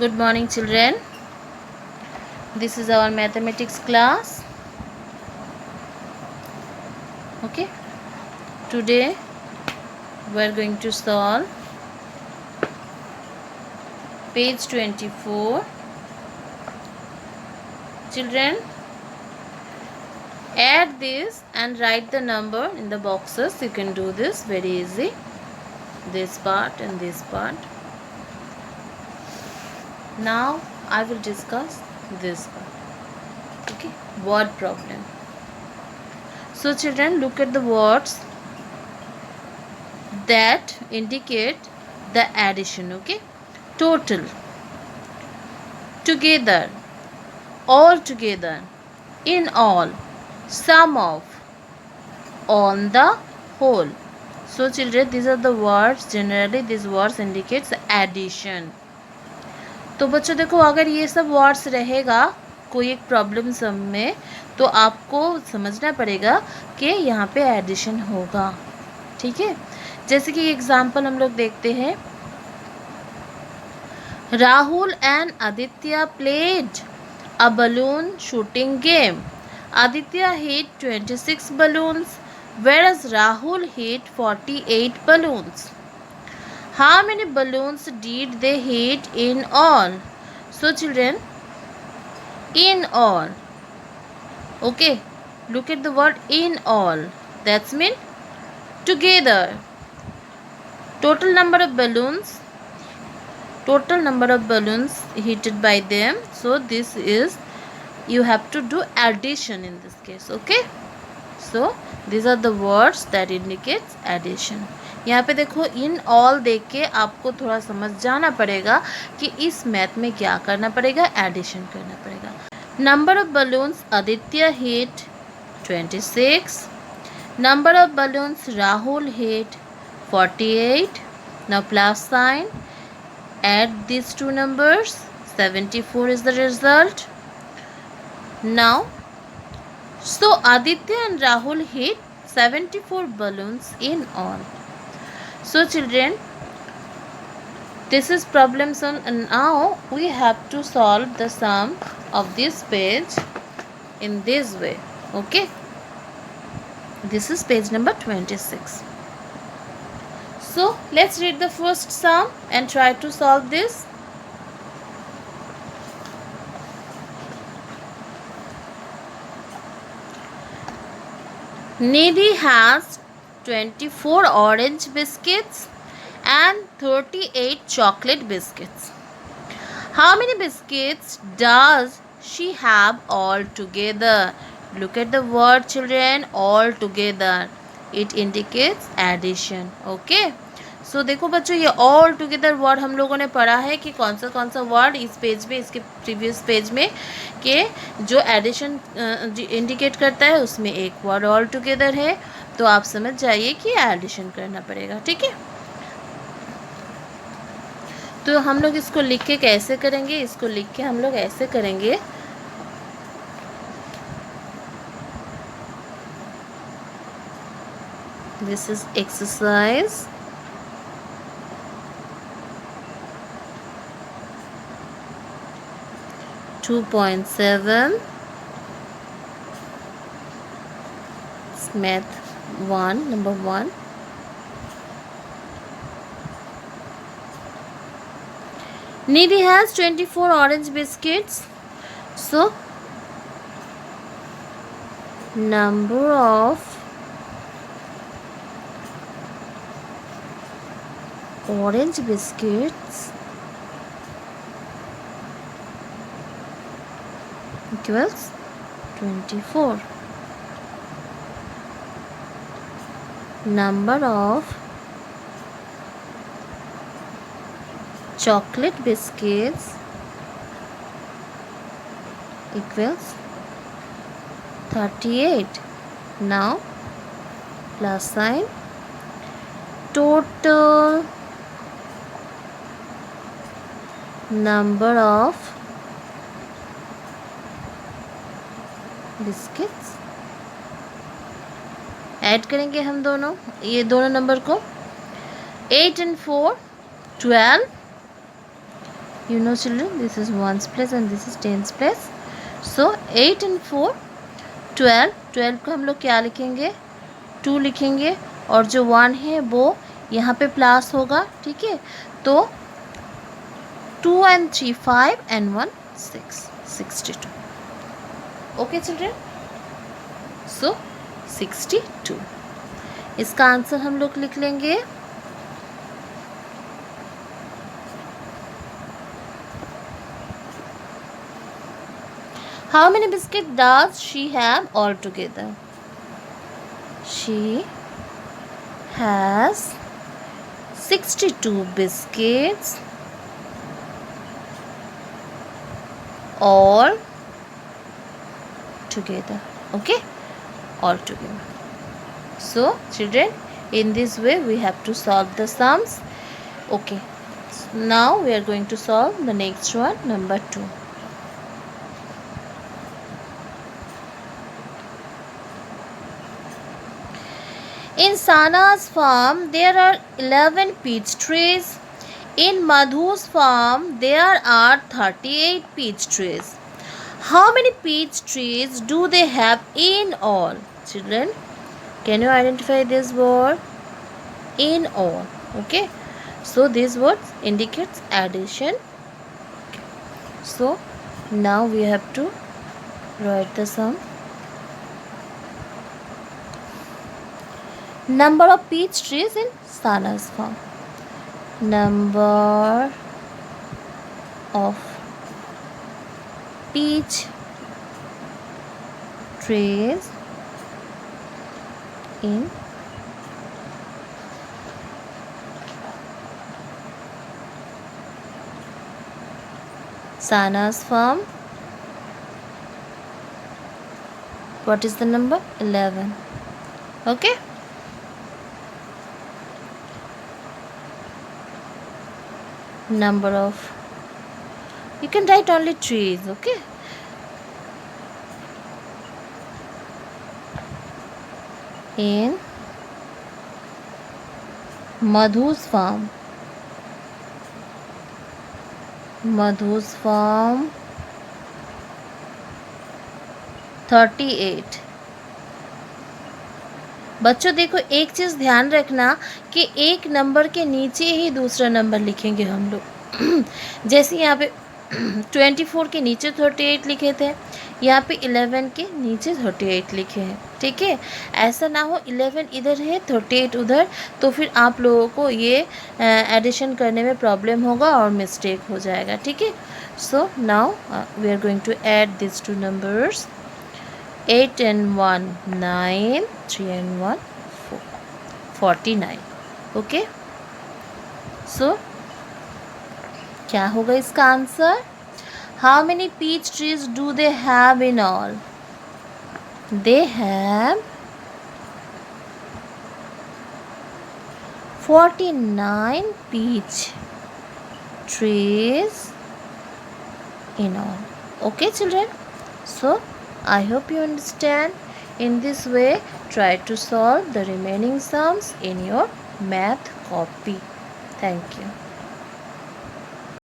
Good morning, children. This is our mathematics class. Okay. Today we are going to solve page 24. Children, add this and write the number in the boxes. You can do this very easy. This part and this part. Now I will discuss this part. Okay. Word problem. So children, look at the words that indicate the addition. Okay. Total, together, all together, in all, sum of, on the whole. So children, these are the words. Generally these words indicates addition. तो बच्चों देखो, अगर ये सब words रहेगा कोई एक problem some में, तो आपको समझना पड़ेगा कि यहाँ पे एडिशन होगा. ठीक है. जैसे कि एग्जाम्पल हम लोग देखते हैं. Rahul and Aditya played a balloon shooting game. Aditya hit 26 balloons, whereas Rahul hit 48 balloons. How many balloons did they hit in all? So children, in all. Okay, look at the word in all. That's mean together. Total number of balloons heated by them. So this is, you have to do addition in this case. Okay, so these are the words that indicates addition. यहाँ पे देखो in all देख के आपको थोड़ा समझ जाना पड़ेगा कि इस मैथ में क्या करना पड़ेगा, एडिशन करना पड़ेगा. Number of balloons Aditya hit 26. Number of balloons Rahul hit 48. Now plus sign, add these two numbers. 74 is the result. Now, so Aditya and Rahul hit 74 balloons in all. So children, this is problem sum, and now we have to solve the sum of this page in this way. Okay, this is page number 26. So let's read the first sum and try to solve this. Nidhi has 24 orange biscuits and 38 chocolate biscuits. How many biscuits does she have all together? Look at the word children, all together. It indicates addition. Okay. सो देखो बच्चों, ये all together word हम लोगों ने पढ़ा है कि कौन सा वर्ड इस पेज में, इसके प्रीवियस पेज में, कि जो एडिशन इंडिकेट करता है उसमें एक वर्ड ऑल टुगेदर है. तो आप समझ जाइए कि एडिशन करना पड़ेगा. ठीक है. तो हम लोग इसको लिख के कैसे करेंगे, इसको लिख के हम लोग ऐसे करेंगे. This is exercise 2.7. Math 1, number 1. Nidhi has 24 orange biscuits. So, number of orange biscuits equals 24. Number of chocolate biscuits equals 38. Now plus sign, total number of biscuits add करेंगे हम दोनों, ये दोनों नंबर को. 8 and 4 12. You know children, this is 1's place and this is 10's place. So 8 and 4 12. 12 को हम लोग क्या लिखेंगे, 2 लिखेंगे, और जो 1 है वो यहाँ पे प्लस होगा, ठीक है। तो 2 and 3 5 and 1 6, 62. ओके चिल्ड्रन, सो 62 इसका आंसर हम लोग लिख लेंगे। How many biscuits does she have altogether? She has 62 biscuits all together. Okay, all together. So children, in this way we have to solve the sums. Okay, now we are going to solve the next one, number 2. In Sana's farm there are 11 peach trees. In Madhu's farm there are 38 peach trees. How many peach trees do they have in all? Children, can you identify this word? In all. Okay, so this word indicates addition. Okay. So now we have to write the sum. Number of peach trees in Sana's farm. Number of peach trees in Sana's farm. What is the number? 11. Okay. Number of, you can write only trees. Okay, in Madhu's farm. Madhu's farm 38. बच्चों देखो, एक चीज़ ध्यान रखना कि एक number के नीचे ही दूसरा नंबर लिखेंगे हम लोग। जैसे यहाँ पे 24 के नीचे 38 लिखे थे, यहाँ पे 11 के नीचे 38 लिखे हैं, ठीक है। ऐसा ना हो 11 इधर है 38 उधर, तो फिर आप लोगों को ये एडिशन करने में प्रॉब्लम होगा और मिस्टेक हो जाएगा, ठीक है। So now we are going to add this two numbers. 8 and 1 9, 3 and 1 4, 49. Okay, so क्या होगा इसका answer? How many peach trees do they have in all? They have 49 peach trees in all. Okay children, so I hope you understand. In this way, try to solve the remaining sums in your math copy. Thank you.